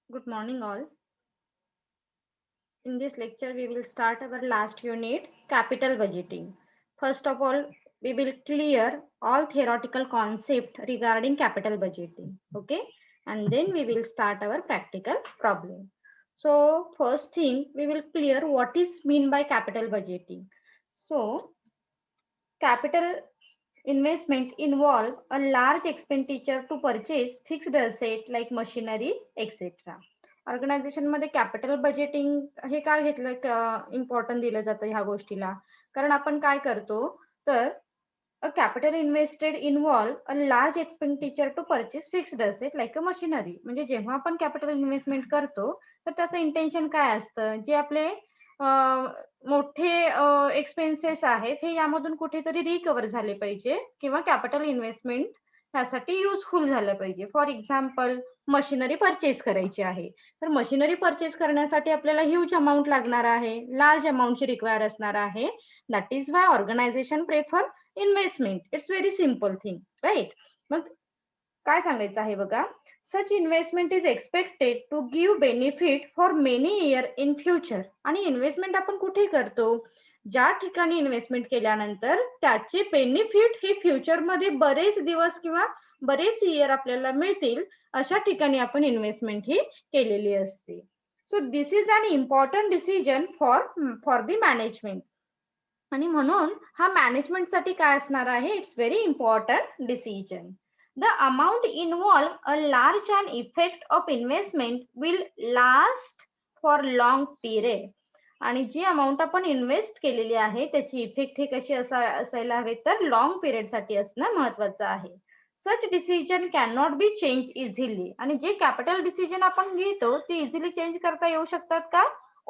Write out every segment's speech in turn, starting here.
Good morning, all. In this lecture, we will start our last unit, capital budgeting. First of all, we will clear all theoretical concept regarding capital budgeting. Okay, and then we will start our practical problem. So, first thing, we will clear what is mean by capital budgeting. So, capital investment involve a large expenditure to purchase fixed asset like machinery, etc. Organisation मध्ये capital budgeting हे काय घेतलं important दिलं जातं ह्या गोष्टीला कारण आपण काय करतो तर a capital invested involve a large expenditure to purchase fixed asset like a machinery. म्हणजे जेव्हा आपण कॅपिटल इन्व्हेस्टमेंट करतो तर त्याचं इंटेन्शन काय असतं जे आपले मोठे एक्सपेन्सेस आहेत हे यामधून कुठेतरी रिकव्हर झाले पाहिजे किंवा कॅपिटल इन्व्हेस्टमेंट त्यासाठी युजफुल झालं पाहिजे. फॉर एक्झाम्पल मशिनरी परचेस करायची आहे तर मशिनरी परचेस करण्यासाठी आपल्याला ह्यूज अमाऊंट लागणार आहे, लार्ज अमाऊंटची रिक्वायर असणार आहे. That is why organisation prefer investment. It's very simple thing, right? मग काय सांगायचं आहे बघा, such investment is expected to give benefit for many year in future. आणि इन्व्हेस्टमेंट आपण कुठे करतो, ज्या ठिकाणी इन्व्हेस्टमेंट केल्यानंतर त्याचे बेनिफिट हे फ्युचरमध्ये बरेच दिवस किंवा बरेच इयर आपल्याला मिळतील अशा ठिकाणी आपण इन्व्हेस्टमेंट ही केलेली असते. So this is an important decision for the management. आणि म्हणून हा मॅनेजमेंटसाठी काय असणार आहे, it's very important decision. The amount involved a large and effect of investment will last for long period. आणि जी अमाऊंट आपण इन्व्हेस्ट केलेली आहे त्याची इफेक्ट हे कशी असायला हवे तर लॉंग पिरियड साठी असणं महत्वाचं आहे. Such decision can not be change easily. आणि जे कॅपिटल डिसिजन आपण घेतो ते इझिली चेंज करता येऊ शकतात का?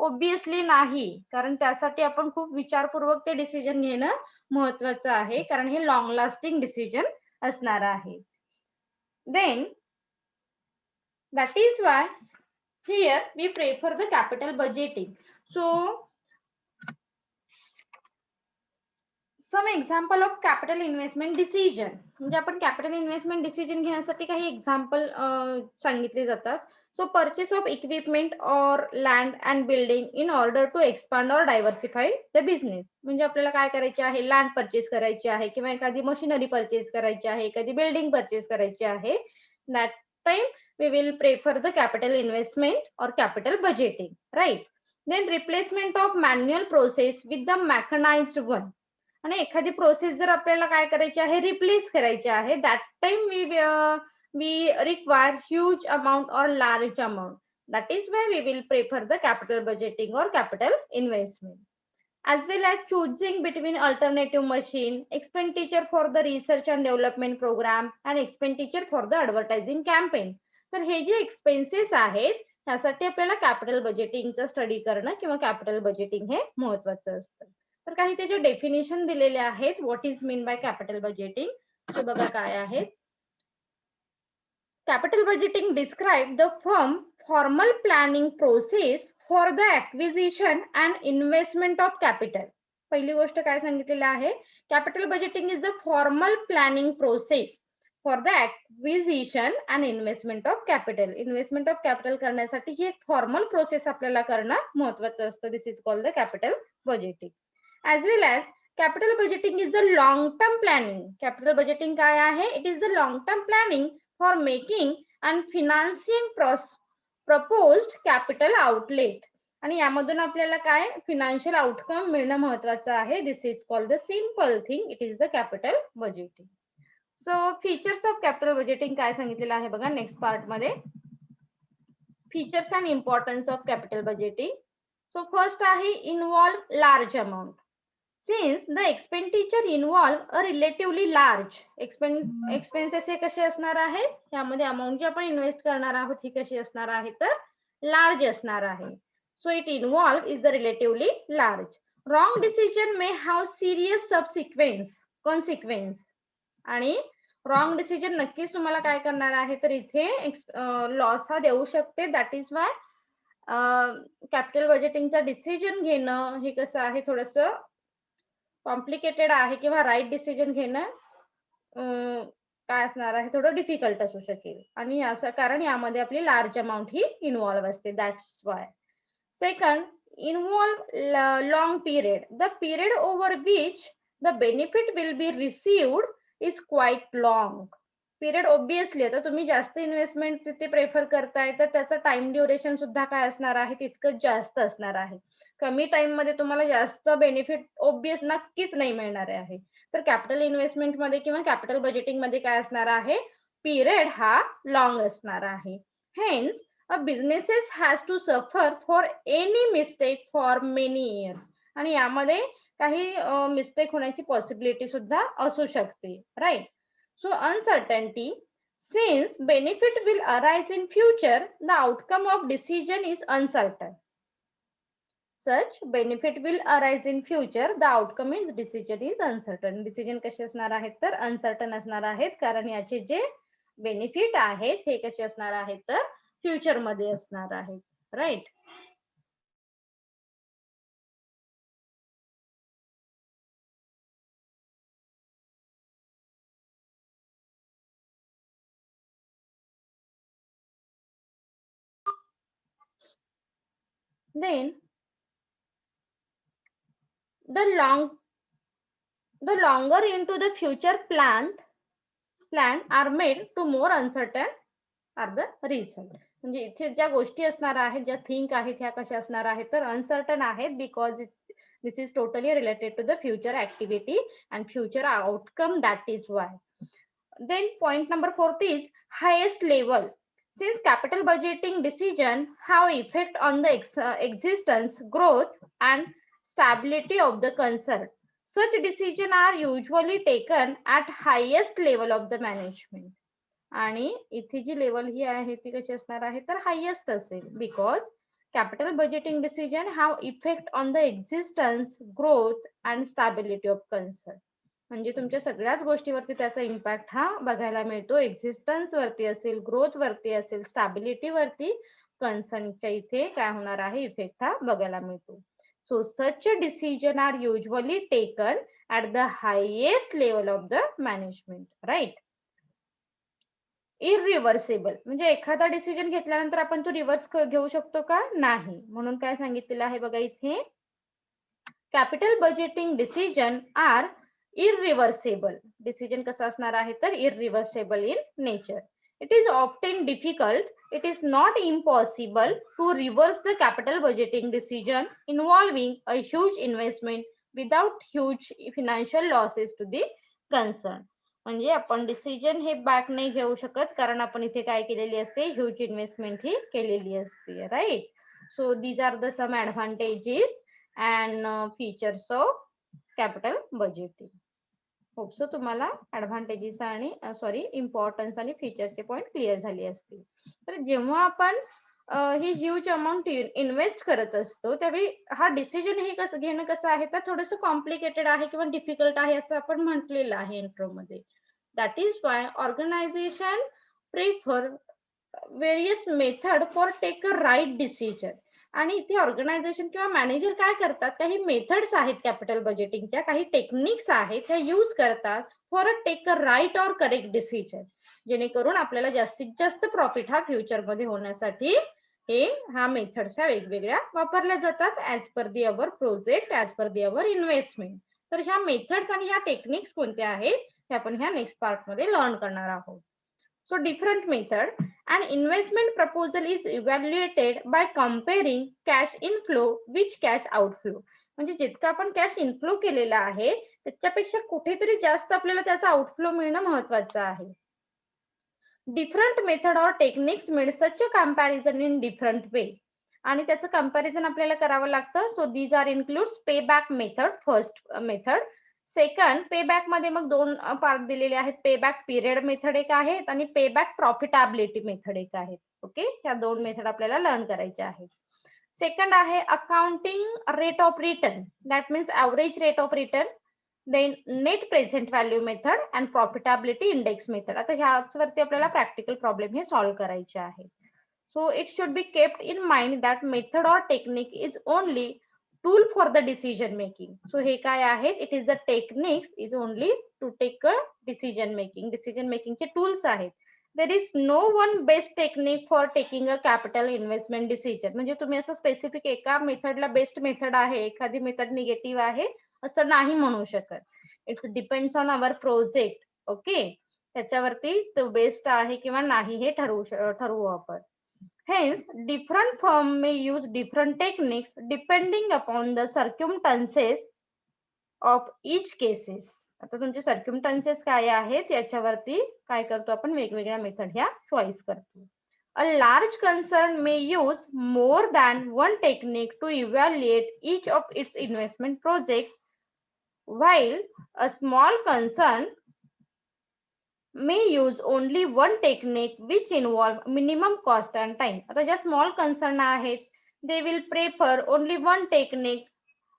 ऑब्विसली नाही, कारण त्यासाठी आपण खूप विचारपूर्वक ते डिसिजन घेणं महत्वाचं आहे, कारण हे लॉंग लास्टिंग डिसिजन असणार आहे. Then that is why here we prefer the capital budgeting. So some example of capital investment decision. म्हणजे आपण कॅपिटल इन्व्हेस्टमेंट डिसिजन घेण्यासाठी काही एक्झाम्पल सांगितले जातात. So purchase of equipment or land and building in order to expand or diversify the business. म्हणजे आपल्याला काय करायचे आहे, लँड परचेस करायची आहे किंवा एखादी मशिनरी परचेस करायची आहे, एखादी बिल्डिंग परचेस करायची आहे. That time we will prefer the capital investment or capital budgeting, right? Then replacement of manual process with the mechanized one. आणि एखादी प्रोसेस जर आपल्याला काय करायची आहे, रिप्लेस करायची आहे, that time we require huge amount और large amount. That is why we will prefer the capital budgeting और capital investment. as well as choosing between alternative machine, expenditure for the research and development program and expenditure for the advertising campaign. तर हे जे expenses आहेत त्यासाठी आपल्याला capital बजेटिंगचा study करणं किंवा capital budgeting हे महत्वाचं असतं. तर काही त्याचे डेफिनेशन दिलेले आहेत, what is mean by capital budgeting ते बघा काय आहेत. Capital budgeting describe the firm formal planning process for the acquisition and investment of capital. पहिली गोष्ट काय सांगितलेलं आहे, capital budgeting is the formal planning process for the acquisition and investment of capital. Investment of capital करण्यासाठी ही एक formal process आपल्याला करणं महत्वाचं असतं. This is called the capital budgeting. As well as capital budgeting is the long term planning. Capital budgeting काय आहे, it is the long term planning for making and financing proposed capital outlet. आणि यामधून आपल्याला काय financial outcome मिळणं महत्वाचं आहे. This is called the simple thing, it is the capital budgeting. So features of capital budgeting काय सांगितलेलं आहे बघा नेक्स्ट पार्ट मध्ये. Features and importance of capital budgeting. So first आहे involve large amount. Since the expenditure involve a relatively large expenses हे कसे असणार आहे, यामध्ये अमाऊंट जी आपण इन्व्हेस्ट करणार आहोत ही कशी असणार आहे तर लार्ज असणार आहे. So it involve is the relatively large. Wrong decision may have serious subsequence consequence. आणि रॉंग डिसिजन नक्कीच तुम्हाला काय करणार आहे तर इथे लॉस हा देऊ शकते. दॅट इज वाय कॅपिटल बजेटिंगचा डिसिजन घेणं हे कसं आहे, थोडंसं कॉम्प्लिकेटेड आहे किंवा राईट डिसिजन घेणं काय असणार आहे, थोडं डिफिकल्ट असू शकेल. आणि असं कारण यामध्ये आपली लार्ज अमाऊंट ही इन्व्हॉल्व असते, that's why. Second, involve long period. The period over which the benefit will be received is quite long. Period obviously आता तुम्ही जास्त इन्व्हेस्टमेंट तिथे प्रेफर करताय तर त्याचं टाइम ड्युरेशन सुद्धा काय असणार आहे, तितकं जास्त असणार आहे. कमी टाइम मध्ये तुम्हाला जास्त बेनिफिट ऑब्विस नक्कीच नाही मिळणार आहे. तर कॅपिटल इन्व्हेस्टमेंट मध्ये किंवा कॅपिटल बजेटिंग मध्ये काय असणार आहे, पिरियड हा लॉंग असणार आहे. Hence a businesses has to suffer for any mistake for many years. आणि यामध्ये काही मिस्टेक होण्याची पॉसिबिलिटी सुद्धा असू शकते, right. So uncertainty, since benefit will arise in future, the outcome of decision is uncertain. Such benefit will arise in future, the outcome is decision is uncertain. Decision कसे असणार आहेत तर अनसर्टन असणार आहेत, कारण याचे जे बेनिफिट आहेत हे कसे असणार आहेत तर फ्युचर मध्ये असणार आहेत, right. Then the longer into the future plan are made to more uncertain are the result. म्हणजे इथे ज्या गोष्टी असणार आहेत, ज्या थिंक आहेत, ह्या कशा असणार आहेत तर अनसर्टन आहेत, because this is totally related to the future activity and future outcome, that is why. Then point number 4 is highest level. Since capital budgeting decision have effect on the existence, growth and stability of the concern, such decisions are usually taken at highest level of the management. आणि इथे जी level ही आहे ती कशी असणार आहे तर highest असेल, because capital budgeting decision have effect on the existence, growth and stability of concern. म्हणजे तुमच्या सगळ्याच गोष्टीवरती त्याचा इम्पॅक्ट हा बघायला मिळतो. एक्झिस्टन्स वरती असेल, ग्रोथ वरती असेल, स्टॅबिलिटी वरती, कन्सर्नच्या इथे काय होणार आहे, इफेक्ट हा बघायला मिळतो. So such decision are usually taken at the highest level of the management, right. Irreversible म्हणजे एखादा डिसिजन घेतल्यानंतर आपण तो रिव्हर्स घेऊ शकतो का, नाही. म्हणून काय सांगितलेलं आहे बघा इथे, capital budgeting decision are irreversible. Decision कसं असणार आहे तर irreversible in nature. It is often difficult, it is not impossible to reverse the capital budgeting decision involving a huge investment without huge financial losses to the concern. म्हणजे आपण decision हे back नाही घेऊ शकत, कारण आपण इथे काय केलेली असते, ह्यूज इन्व्हेस्टमेंट ही केलेली असते, right. So these are the some advantages and features of capital budgeting. Hope so तुम्हाला ऍडव्हान्टेजेस आणि इम्पॉर्टन्स आणि फीचरचे पॉईंट क्लिअर झाले असतील. तर जेव्हा आपण ही ह्यूज अमाऊंट इन्व्हेस्ट करत असतो त्यावेळी हा डिसिजन हे कसं घेणं कसं आहे तर थोडंसं कॉम्प्लिकेटेड आहे किंवा डिफिकल्ट आहे असं आपण म्हटलेलं आहे इंट्रो मध्ये. That is why organisation prefer various method for take a right decision. आणि इथे ऑर्गनायझेशन किंवा मॅनेजर काय करतात, काही मेथड्स आहेत कॅपिटल बजेटिंगच्या, काही टेक्निक्स आहेत त्या यूज करतात for a take a right or correct decision, जेणेकरून आपल्याला जास्तीत जास्त प्रॉफिट हा फ्युचर मध्ये होण्यासाठी ह्या मेथड्स ह्या वेगवेगळ्या वापरल्या जातात as per the our project, as per the our investment. तर ह्या मेथड्स आणि ह्या टेक्निक्स कोणत्या आहेत ते आपण ह्या नेक्स्ट पार्ट मध्ये लर्न करणार आहोत. So different method, an investment proposal is evaluated by comparing cash inflow with cash outflow. म्हणजे जितकं आपण कॅश इनफ्लो केलेला आहे त्याच्यापेक्षा कुठेतरी जास्त आपल्याला त्याचा आउटफ्लो मिळणं महत्वाचं आहे. Different method or techniques made such a comparison in different way. आणि त्याचं कंपॅरिझन आपल्याला करावं लागतं. So these are includes pay back method, first method. Second, pay back मध्ये मग दोन पार्ट दिलेले आहेत. पे बॅक पिरियड मेथड एक आहे आणि पे बॅक प्रॉफिटेबिलिटी मेथड एक आहे. ओके, ह्या दोन मेथड आपल्याला लर्न करायच्या आहेत. सेकंड आहे accounting rate of return, that means average rate of return. Then net present value method and profitability index method. आता ह्यावरती आपल्याला प्रॅक्टिकल प्रॉब्लेम हे सॉल्व्ह करायचे आहे. So it should be kept in mind that method or technique is only tool for the decision making. So हे काय आहेत? It is the techniques is only to take a decision making. Decision मेकिंगचे tools आहेत. There is no one best technique for taking a capital investment decision. म्हणजे तुम्ही असं specific एका मेथडला best method आहे, एखादी मेथड निगेटिव्ह आहे असं नाही म्हणू शकत. It's depends on our project. Okay, त्याच्यावरती तो बेस्ट आहे किंवा नाही हे ठरवू आपण. Hence, different firm may use different techniques depending upon the circumstances of each cases. आता तुमचे circumstances काय आहेत याच्यावरती काय करतो आपण वेगवेगळ्या मेथड ह्या चॉईस करतो. A large concern may use more than one technique to evaluate each of its investment project, while a small concern may use only one technique which involve minimum cost and time. आता ज्या small concern आहेत, they will prefer only one technique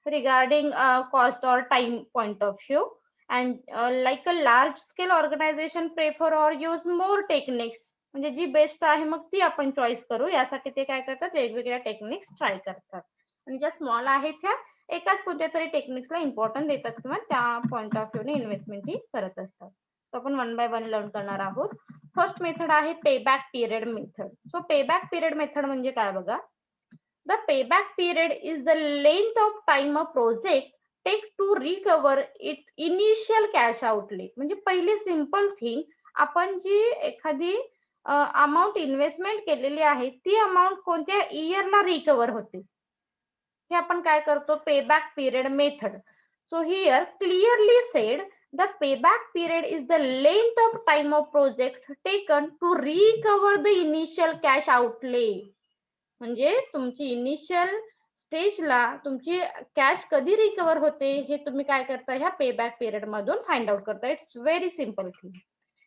regarding cost or time point of view, and like a large scale organization prefer or use more techniques. म्हणजे जी best आहे मग ती आपण choice करू, यासाठी ते काय करतात वेगवेगळ्या टेक्निक्स ट्राय करतात. आणि ज्या स्मॉल आहेत त्या एकाच कोणत्या तरी टेक्निक्सला इम्पॉर्टन्स देतात किंवा त्या पॉइंट ऑफ व्ह्यूने इन्व्हेस्टमेंट ही करत असतात. आपण वन बाय वन लर्न करणार आहोत. फर्स्ट मेथड आहे payback period method. So payback period method म्हणजे काय बघा. The payback period is the length of time a project take to recover it initial cash outlay. म्हणजे पहिली सिंपल थिंग, आपण जी एखादी अमाऊंट इन्व्हेस्टमेंट केलेली आहे ती अमाऊंट कोणत्या इयरला रिकवर होते हे आपण काय करतो payback period method. So here clearly sed the payback period is the length of time of project taken to recover the initial cash outlay. म्हणजे तुमची इनिशियल स्टेजला तुमची कॅश कधी रिकवर होते हे तुम्ही काय करता ह्या पेबॅक पिरियड मधून फाइंड आउट करता. It's very simple thing.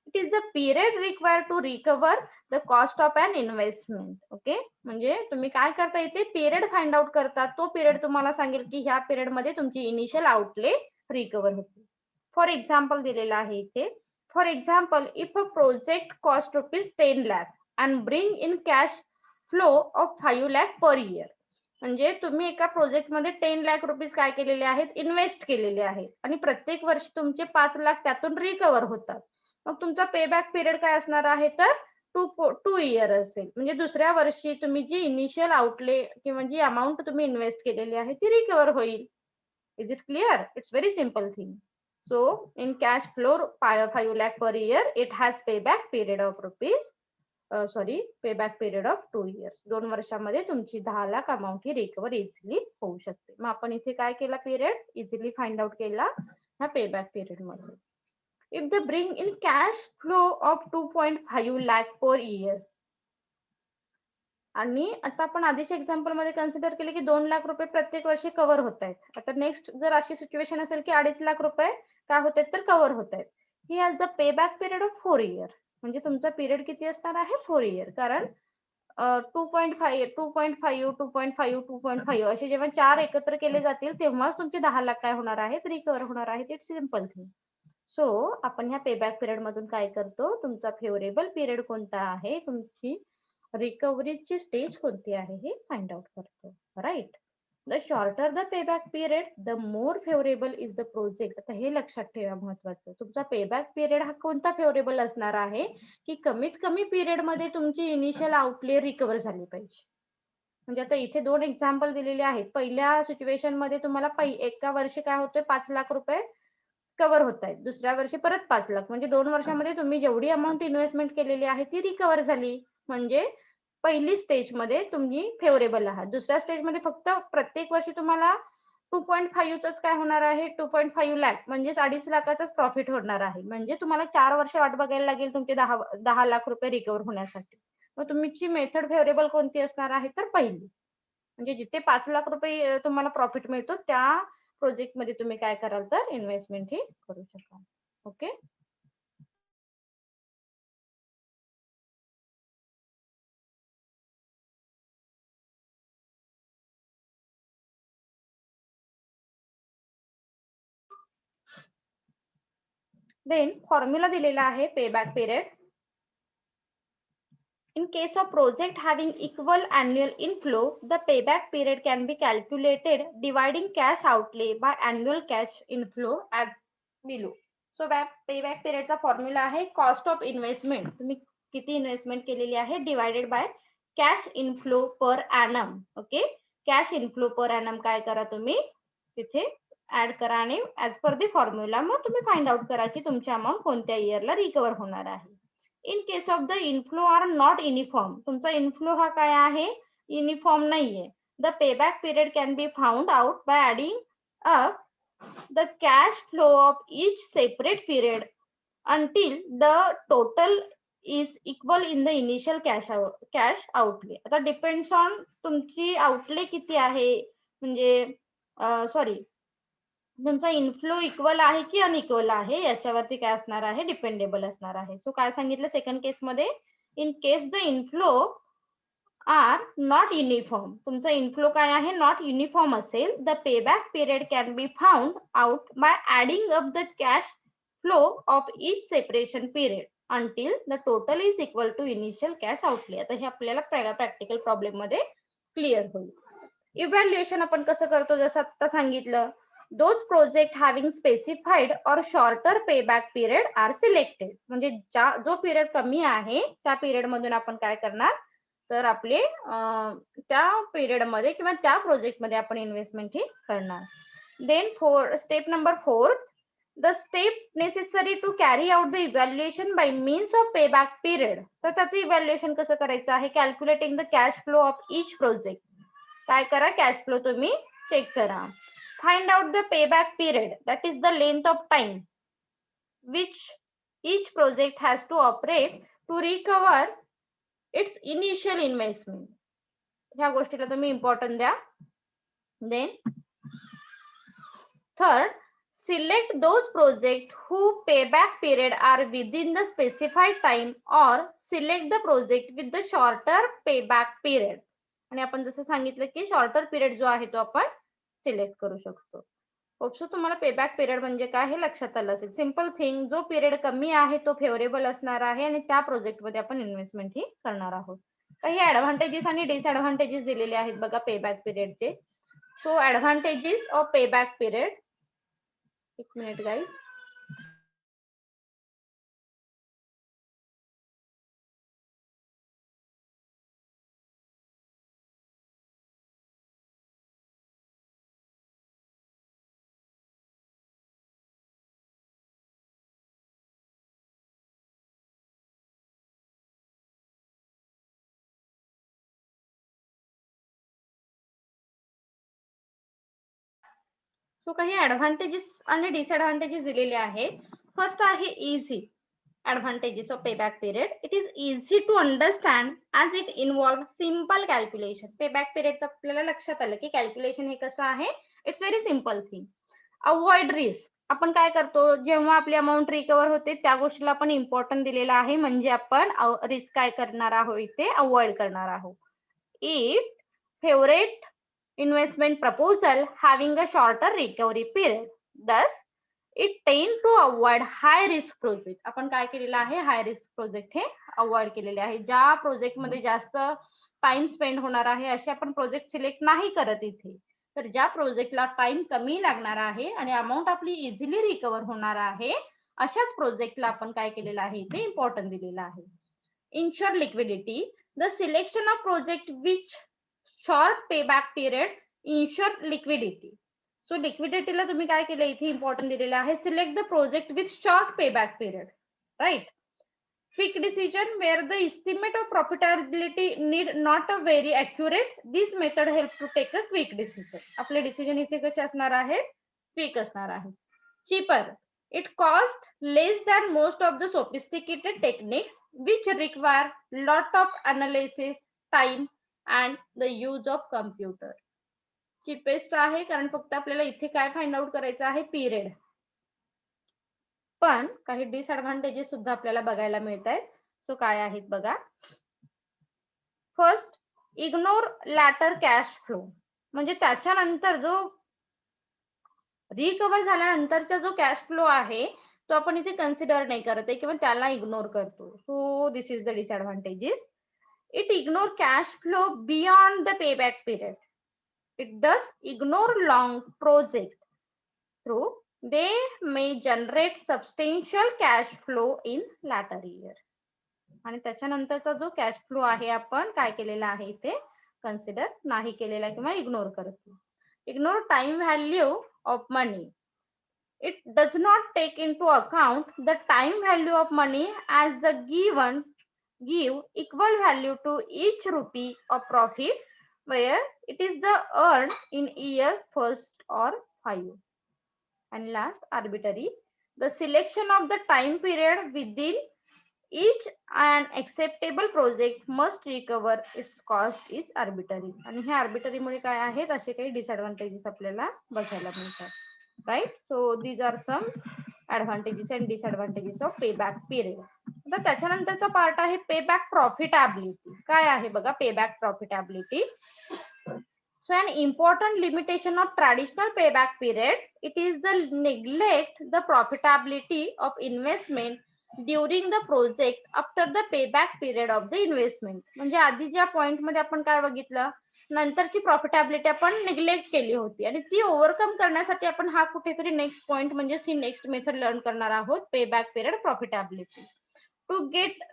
It is the period required to recover the cost of an investment. Okay, म्हणजे तुम्ही काय करता इथे पिरियड फाइंड आउट करता. तो पिरियड तुम्हाला सांगेल की ह्या पिरियड मध्ये तुमची इनिशियल आउटले रिकवर होते. फॉर एक्झाम्पल दिलेला आहे इथे. For example, if a project cost ₹10 lakh and bring in cash flow of 5 lakh per year. म्हणजे तुम्ही एका प्रोजेक्ट मध्ये 10 लाख रुपीज काय केलेले आहेत इन्व्हेस्ट केलेले आहेत आणि प्रत्येक वर्षी तुमचे 5 लाख त्यातून रिकवर होतात. मग तुमचा पेबॅक पिरियड काय असणार आहे तर 2 इयर असेल. म्हणजे दुसऱ्या वर्षी तुम्ही जी इनिशियल आउटले किंवा जी अमाऊंट तुम्ही इन्व्हेस्ट केलेली आहे ती रिकवर होईल. Is it clear? It's very simple thing. So in cash flow 5 lakh per year, it has payback period of payback period of 2 years. 2 वर्षामध्ये तुमची 10 लाख अमाऊंट ही रिकवर इझिली होऊ शकते. मग आपण इथे काय केला पिरियड इझिली फाइंड आउट केला ह्या पेबॅक पिरियड मध्ये. If the bring in cash flow of 2.5 lakh per year. आणि आता आपण आधीच्या एक्झाम्पल मध्ये कन्सिडर केले की 2 लाख रुपये प्रत्येक वर्षी कव्हर होत आहेत. आता नेक्स्ट जर अशी सिच्युएशन असेल की 2.5 लाख रुपये काय होत आहेत तर कव्हर होत आहेत. He has the payback period of 4 year. म्हणजे तुमचा पिरियड किती असणार आहे 4 इयर. कारण 2.5 2.5 2.5 2.5 असे जेव्हा 4 एकत्र केले जातील तेव्हाच तुमचे 10 लाख काय होणार आहेत रिकव्हर होणार आहेत. It's simple thing. सो आपण ह्या पेबॅक पिरियड मधून काय करतो तुमचा फेवरेबल पिरियड कोणता आहे तुमची रिकव्हरीची स्टेज कोणती आहे हे फाइंड आउट करतो. Right. The shorter the payback period the more favourable is the project. आता हे लक्षात ठेवा महत्वाचं. तुमचा पेबॅक पिरियड हा कोणता फेवरेबल असणार आहे की कमीत कमी पिरियड मध्ये तुमची इनिशियल आउटले रिकव्हर झाली पाहिजे. म्हणजे आता इथे 2 एक्झाम्पल दिलेले आहेत. पहिल्या सिच्युएशन मध्ये तुम्हाला एका वर्षी काय होतंय 5 लाख रुपये कव्हर होत आहेत. दुसऱ्या वर्षी परत 5 लाख. म्हणजे 2 वर्षामध्ये तुम्ही जेवढी अमाऊंट इन्व्हेस्टमेंट केलेली आहे ती रिकव्हर झाली. म्हणजे पहिली स्टेज मध्ये तुम्ही फेवरेबल आहात. दुसऱ्या स्टेज मध्ये फक्त प्रत्येक वर्षी तुम्हाला 2.5 चंच काय होणार आहे 2.5 लाख म्हणजे 2.5 लाखाचाच प्रॉफिट होणार आहे. म्हणजे तुम्हाला 4 वर्ष वाट बघायला लागेल तुमचे 10 लाख रुपये रिकव्हर होण्यासाठी. मग तुमची मेथड फेवरेबल कोणती असणार आहे तर पहिली. म्हणजे जिथे 5 लाख रुपये तुम्हाला प्रॉफिट मिळतो त्या प्रोजेक्ट मध्ये तुम्ही काय कराल तर इन्व्हेस्टमेंट ही करू शकाल. ओके. देन फॉर्म्युला दिलेला आहे payback period. In case of project having equal annual inflow, the payback period can be calculated dividing cash outlay by annual cash inflow as below. So payback period चा formula आहे cost of investment, तुम्ही किती investment केलेली आहे divided by cash inflow per annum. Okay, cash inflow per annum काय करा तुम्ही तिथे ऍड करा आणि ऍज पर दी फॉर्म्युला मग तुम्ही फाइंड आउट करा की तुमची अमाऊंट कोणत्या इयरला रिकवर होणार आहे. In case of the inflow are not uniform, तुमचा इनफ्लो हा काय आहे युनिफॉर्म नाहीये, the payback period can be found out by adding up the cash flow of each separate period until the total is equal in the initial cash outlay. आता depends on तुमची outlay किती आहे, म्हणजे sorry तुमचा inflow equal आहे की unequal आहे याच्यावरती काय असणार आहे डिपेंडेबल असणार आहे. सो काय सांगितलं सेकंड केस मध्ये, in case the inflow are not uniform, तुमचा इनफ्लो काय आहे नॉट युनिफॉर्म असेल, the payback period can be found out by adding up the cash flow of each separation period until the total is equal to initial cash outlay. आता हे आपल्याला practical problem मध्ये clear होईल. Evaluation आपण कसं करतो जसं आता सांगितलं, those project having specified or shorter payback period are selected. म्हणजे जो पिरियड कमी आहे त्या पिरियड मधून आपण काय करणार तर आपले त्या पिरियड मध्ये किंवा त्या प्रोजेक्ट मध्ये आपण इन्व्हेस्टमेंट ही करणार. Then step number 4, the step necessary to carry out the evaluation by means of payback period. तर त्याचं इव्हॅल्युएशन कसं करायचं आहे, calculating the cash flow of each project. काय करा कॅश फ्लो तुम्ही चेक करा. Find out the payback period, that is the length of time which each project has to operate to recover its initial investment. ह्या गोष्टीला तुम्ही important द्या. Then third, select those projects whose payback period are within the specified time or select the project with the shorter payback period. आणि आपण जसं सांगितलं की shorter period जो आहे तो आपण सिलेक्ट करू शकतो. होप्सो तुम्हाला पेबॅक पिरियड म्हणजे काय हे लक्षात आलं असेल. सिंपल थिंग, जो पिरियड कमी आहे तो फेवरेबल असणार आहे आणि त्या प्रोजेक्ट मध्ये आपण इन्व्हेस्टमेंट ही करणार आहोत. काही ऍडव्हान्टेजेस आणि डिसएडव्हान्टेजेस दिलेले आहेत बघा पेबॅक पिरियडचे. So advantages of payback period, एक मिनिट गाईज. सो काही ऍडव्हान्टेजेस आणि डिसएडव्हान्टेजेस दिलेले आहेत. फर्स्ट आहे easy advantages of payback period. It is easy to understand as it involves simple calculation. Payback period चं आपल्याला लक्षात आलं की कॅल्क्युलेशन हे कसं आहे, it's very simple thing. Avoid risk, आपण काय करतो जेव्हा आपली अमाऊंट रिकवर होते त्या गोष्टीला आपण इम्पॉर्टन्ट दिलेला आहे, म्हणजे आपण रिस्क काय करणार आहोत इथे अवॉइड करणार आहोत. If favourite investment proposal having a shorter recovery period, thus it tend to avoid high risk project. आपण काय केलेलं आहे हाय रिस्क प्रोजेक्ट हे अवॉइड केलेले आहे. ज्या प्रोजेक्ट मध्ये जास्त टाइम स्पेंड होणार आहे असे आपण प्रोजेक्ट सिलेक्ट नाही करत इथे. तर ज्या प्रोजेक्टला टाइम कमी लागणार आहे आणि अमाऊंट आपली इझिली रिकवर होणार आहे अशाच प्रोजेक्टला आपण काय केलेलं आहे इथे इम्पॉर्टन्ट दिलेलं आहे. Ensure liquidity, the selection of project which short payback period ensure liquidity. So लिक्विडिटीला तुम्ही काय केलं इथे इम्पॉर्टन्ट दिलेलं आहे, select the project with short payback period, right. Quick decision, where the estimate of profitability need not a very accurate, this method help to take a quick decision. आपले decision इथे कसे असणार आहेत, क्विक असणार आहे. Cheaper, it cost less than most of the sophisticated techniques which require lot of analysis, time and the use of computer. Cheapest आहे कारण फक्त आपल्याला इथे काय फाइंड आउट करायचं आहे पिरियड. पण काही डिसएडव्हान्टेजेस सुद्धा आपल्याला बघायला मिळत आहेत. सो काय आहेत बघा. First, ignore later cash flow, म्हणजे त्याच्यानंतर जो रिकवर झाल्यानंतरचा जो कॅश फ्लो आहे तो आपण इथे कन्सिडर नाही करत आहे किंवा त्याला इग्नोर करतो. So this is the disadvantages. It ignore cash flow beyond the payback period. It thus ignore long project through they may generate substantial cash flow in latter year. आणि त्याच्यानंतरचा जो कॅश फ्लो आहे आपण काय केलेला आहे इथे consider नाही केलेला किंवा इग्नोर करतो. Ignore time value of money. It does not take into account the time value of money as the give equal value to each rupee of profit where it is the earned in year first or 5. And last, arbitrary. The selection of the time period within each an acceptable project must recover its cost is arbitrary. आणि हे arbitrary मुळे काय आहेत असे काही disadvantages आपल्याला बघायला मिळतात. Right. So these are some advantages and disadvantages of payback period. तर त्याच्यानंतरचा पार्ट आहे पेबॅक प्रॉफिटेबिलिटी. काय आहे बघा payback profitability. So an important limitation of traditional payback period, it is the neglect the profitability of investment during the project after the payback period of the investment. म्हणजे आधी ज्या point मध्ये आपण काय बघितलं नंतरची प्रॉफिटेबिलिटी आपण निग्लेक्ट केली होती आणि ती ओव्हरकम करण्यासाठी आपण हा कुठेतरी नेक्स्ट पॉइंट म्हणजे ही नेक्स्ट मेथड लर्न करणार आहोत payback period profitability. To get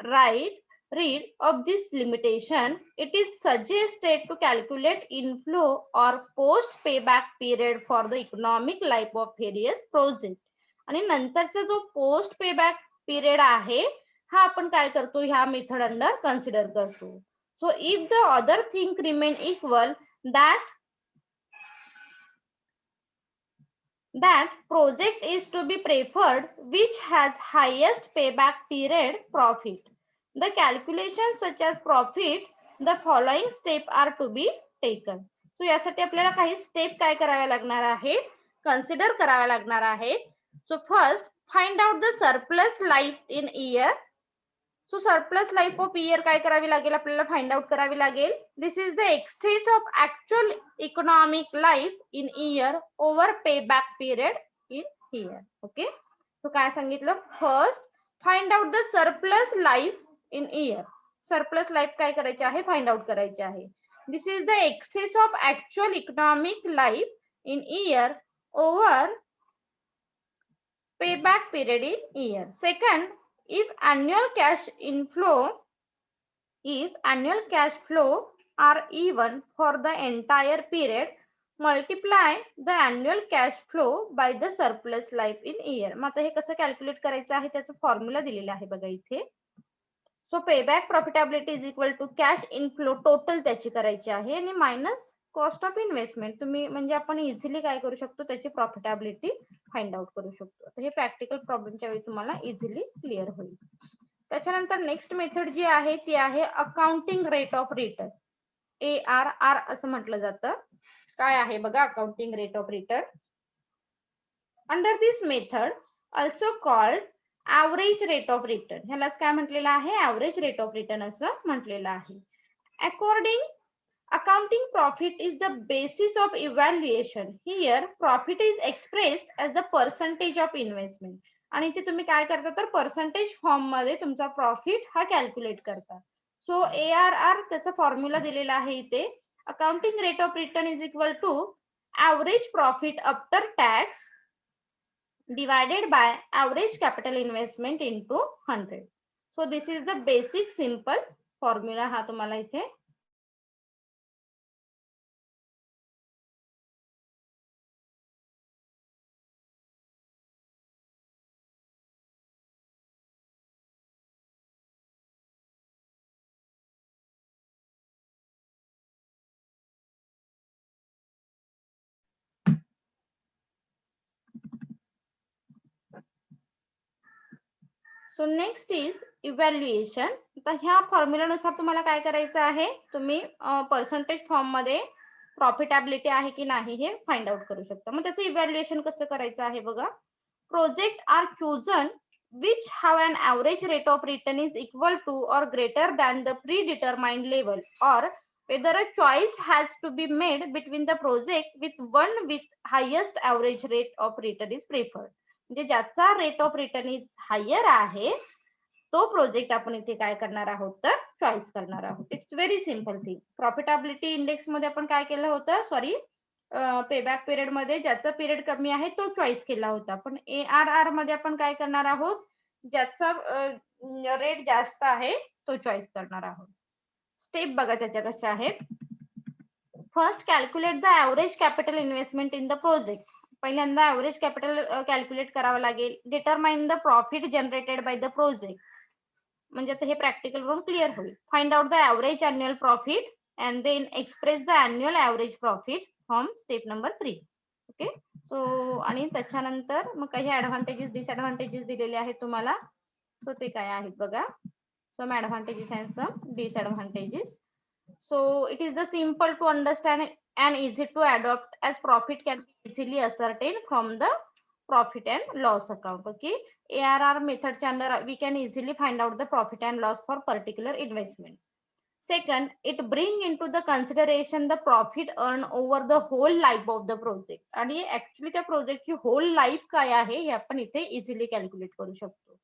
rid of this limitation, it is suggested to calculate inflow or post payback period for the economic life of various project. आणि नंतरचा जो post payback period आहे हा आपण काय करतो ह्या मेथड अंडर कन्सिडर करतो. So if the other thing remain equal that project is to be preferred which has highest payback period profit. The calculations such as profit, the following step are to be taken. So यासाठी आपल्याला काही step काय कराव्या लागणार आहे consider कराव्या लागणार आहे. So first find out the surplus life in year. So surplus life of year काय करावी लागेल आपल्याला फाइंड आउट करावी लागेल. This is the excess of actual economic life in year over payback period in year. Okay. So काय सांगितलं first find out the surplus life in year. Surplus life काय करायचे आहे फाइंड आउट करायचे आहे. This is the excess of actual economic life in year over payback period in year. Second, if annual cash flow are even for the entire period, multiply the annual cash flow by the surplus life in year. मग आता हे कसं calculate करायचं आहे त्याचं formula दिलेला आहे बघा इथे. So payback profitability is equal to cash inflow total त्याची करायची आहे आणि मायनस कॉस्ट ऑफ इन्व्हेस्टमेंट. तुम्ही म्हणजे आपण इझिली काय करू शकतो त्याची प्रॉफिटेबिलिटी फाइंड आउट करू शकतो. तर हे प्रॅक्टिकल प्रॉब्लेमच्या वेळी तुम्हाला इझिली क्लिअर होईल. त्याच्यानंतर नेक्स्ट मेथड जी आहे ती आहे accounting rate of return. ARR असं म्हटलं जातं. काय आहे बघा accounting rate of return. Under this method also called average rate of return. ह्यालाच काय म्हटलेलं आहे ऍव्हरेज रेट ऑफ रिटर्न असं म्हटलेलं आहे. According accounting profit is the basis of evaluation. Here profit is expressed as the percentage of investment. आणि इथे तुम्ही काय करता तर पर्सेंटेज फॉर्म मध्ये तुमचा प्रॉफिट हा कॅल्क्युलेट करता. सो ARR त्याचा फॉर्म्युला दिलेला आहे इथे. Accounting rate of return is equal to average profit after tax divided by average capital investment into 100. So this is the basic simple formula हा तुम्हाला इथे सो नेक्स्ट इज इव्हॅल्युएशन. आता ह्या फॉर्म्युलानुसार तुम्हाला काय करायचं आहे तुम्ही पर्सेंटेज फॉर्म मध्ये प्रॉफिटेबिलिटी आहे की नाही हे फाइंड आउट करू शकता. मग त्याचं इव्हॅल्युएशन कसं करायचं आहे बघा. Project are chosen which have an average rate of return is equal to or greater than the predetermined level, or whether a choice has to be made between the project with one with highest average rate of return is preferred. म्हणजे ज्याचा rate of return is higher आहे तो project आपण इथे काय करणार आहोत तर चॉईस करणार आहोत. It's very simple thing. Profitability index मध्ये आपण काय केलं होतं, सॉरी पेबॅक पिरियड मध्ये ज्याचा पिरियड कमी आहे तो चॉईस केला होता. पण ARR मध्ये आपण काय करणार आहोत, ज्याचा रेट जास्त आहे तो चॉईस करणार आहोत. स्टेप बघा त्याच्या कशा आहेत. First calculate the average capital investment in the project. पहिल्यांदा ॲव्हरेज कॅपिटल कॅल्क्युलेट करावं लागेल. Determine the profit generated by the project. म्हणजे आता हे प्रॅक्टिकल वरून क्लिअर होईल. Find out the average annual profit and then express the annual average profit from step number 3. Okay. So आणि त्याच्यानंतर मग काही ऍडव्हान्टेजेस डिसएडव्हान्टेजेस दिलेले आहेत तुम्हाला. सो ते काय आहेत बघा. Some advantages and some disadvantages. So it is the simple to understand and easy to adopt as profit can be easily ascertained from the profit and loss account. Okay. ARR method under we can easily find out the profit and loss for particular investment. Second, it bring into the consideration the profit earned over the whole life of the project. आणि actually त्या project ची whole life काय आहे हे आपण इथे easily calculate करू शकतो.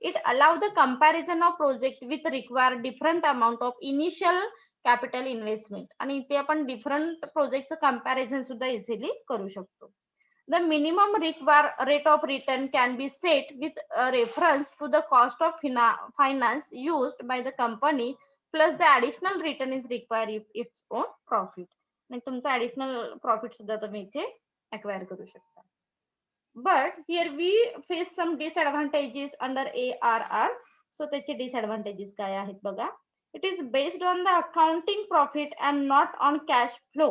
It allow the comparison of project with require different amount of initial capital investment. आणि इथे आपण different project चं comparison सुद्धा easily करू शकतो. The minimum rate of return can be set with a reference to the cost of finance used by the company plus the additional return is required if its own profit. आणि तुमचा additional profit सुद्धा तुम्ही इथे acquire करू शकता. But here we face some disadvantages under ARR. So त्याचे disadvantages काय आहेत बघा. It is based on the accounting profit and not on cash flow.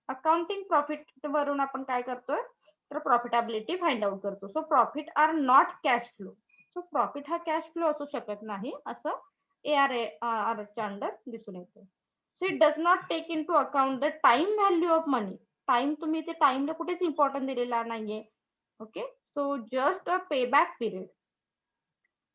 Accounting profit वरून आपण काय करतोय तर profitability find out करतो. So profit are not cash flow. So profit हा cash flow असू शकत नाही असं ARR च्या अंडर दिसून येतं. So it does not take into account the time value of money. Time तुम्ही इथे टाइमला कुठेच इम्पॉर्टंट दिलेला नाहीये. Okay, so just a payback period.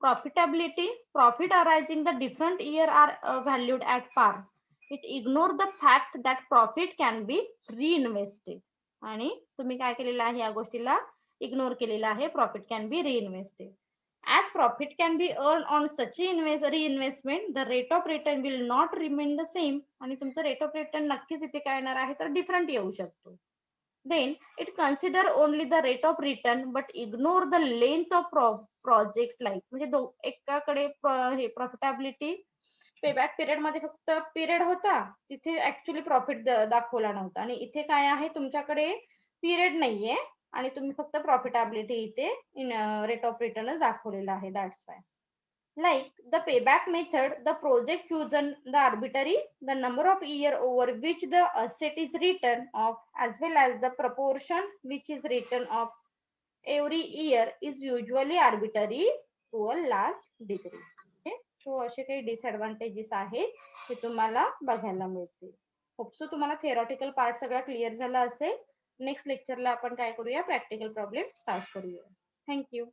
Profitability, profit arising the different year are valued at par. It ignore the fact that profit can be reinvested. आणि तुम्ही काय केलेलं आहे या गोष्टीला इग्नोर केलेला आहे. Profit can be reinvested. As profit can be earned on such reinvestment, the rate of return will not remain the same. आणि तुमचं रेट ऑफ रिटर्न नक्कीच इथे काय येणार आहे तर डिफरंट येऊ शकतो. Then it consider only the rate of return but ignore the length of project life. म्हणजे एकाकडे हे प्रॉफिटेबिलिटी पेबॅक पिरियड मध्ये फक्त पिरियड होता, तिथे ऍक्च्युअली प्रॉफिट दाखवला नव्हता. आणि इथे काय आहे तुमच्याकडे पिरियड नाहीये आणि तुम्ही फक्त प्रॉफिटेबिलिटी इथे रेट ऑफ रिटर्नच दाखवलेला आहे. That's why. Like the payback method, the project chosen the arbitrary, the number of year over which the asset is written off, as well as the proportion which is written off every year is usually arbitrary to a large degree. Okay. So असे काही disadvantages आहेत ते तुम्हाला बघायला मिळतील. Hope so तुम्हाला theoretical part सगळा clear झाला असेल. नेक्स्ट लेक्चरला आपण काय करूया प्रॅक्टिकल प्रॉब्लेम स्टार्ट करूया. थँक्यू.